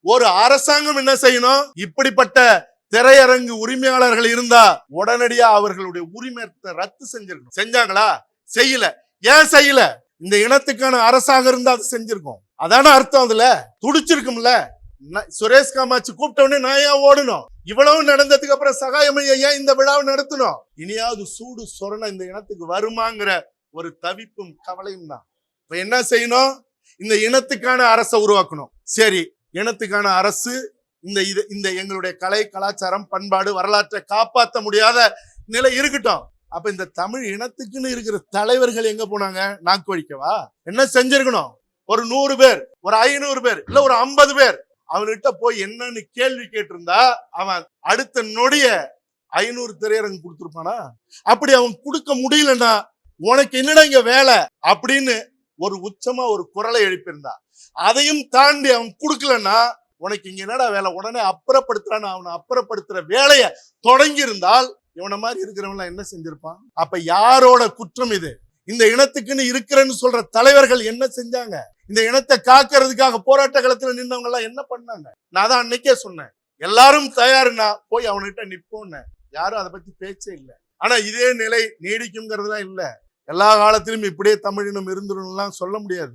ஒரு அரசாங்கம் என்ன செய்யணும்? இப்படிப்பட்ட திரையரங்கு உரிமையாளர்கள் இருந்தா உடனடியா அவர்களுடைய உரிமையை ரத்து செஞ்சிருக்கணும். செஞ்சாங்களா? செய்யல. ஏன் செய்யல? இந்த இனத்துக்கான அரசாங்கம் இருந்தா அது செஞ்சிருக்கும். அதான அர்த்தம். அதுல துடிச்சிருக்கும்ல. சுரேஷ் காமாட்சி கூப்பிட்ட உடனே நான் ஏன் ஓடணும்? இவ்வளவு நடந்ததுக்கு அப்புறம் சகாயமையா ஏன் இந்த விழாவை நடத்தணும்? இனியாவது சூடு சொரண இந்த இனத்துக்கு வருமாங்கிற ஒரு தவிப்பும் கவலையும் தான். இப்ப என்ன செய்யணும்? இந்த இனத்துக்கான அரசை உருவாக்கணும். சரி, இனத்துக்கான அரசு இந்த எங்களுடைய கலை, கலாச்சாரம், பண்பாடு, வரலாற்றை காப்பாற்ற முடியாத நிலை இருக்கட்டும். அப்ப இந்த தமிழ் இனத்துக்குன்னு இருக்கிற தலைவர்கள் எங்க போனாங்க? நாக்கு வலிக்கவா? என்ன செஞ்சிருக்கணும்? ஒரு 100 பேர், ஒரு 500 பேர், இல்ல ஒரு 50 பேர் அவன்கிட்ட போய் என்னன்னு கேள்வி கேட்டிருந்தா அவன் அடுத்த நொடிய 500 திரையரங்கு கொடுத்திருப்பானா? அப்படி அவன் கொடுக்க முடியலன்னா உனக்கு என்னடா இங்க வேலை அப்படின்னு ஒரு உச்சமா ஒரு குரலை எழுப்பியிருந்தா, அதையும் தாண்டி அவன் கொடுக்கலன்னா உனக்கு இங்க என்னடா வேலை, உடனே அப்புறப்படுத்துறான்னு அவனை அப்புறப்படுத்துற வேலைய தொடங்கி இருந்தால் இவனை மாதிரி இருக்கிறவங்க என்ன செஞ்சிருப்பான்? அப்ப யாரோட குற்றம் இது? இந்த இனத்துக்குன்னு இருக்கிறேன்னு சொல்ற தலைவர்கள் என்ன செஞ்சாங்க? இந்த இனத்தை காக்கிறதுக்காக போராட்ட களத்துல நின்றவங்க எல்லாம் என்ன பண்ணாங்க? நான் தான் அன்னைக்கே சொன்னேன், எல்லாரும் தயாருன்னா போய் அவன்கிட்ட நிப்போன்னு. யாரும் அதை பத்தி பேச்சே இல்லை. ஆனா இதே நிலை நீடிக்குங்கிறதுலாம் இல்ல. எல்லா காலத்திலும் இப்படியே தமிழினம் இருந்துடும் சொல்ல முடியாது.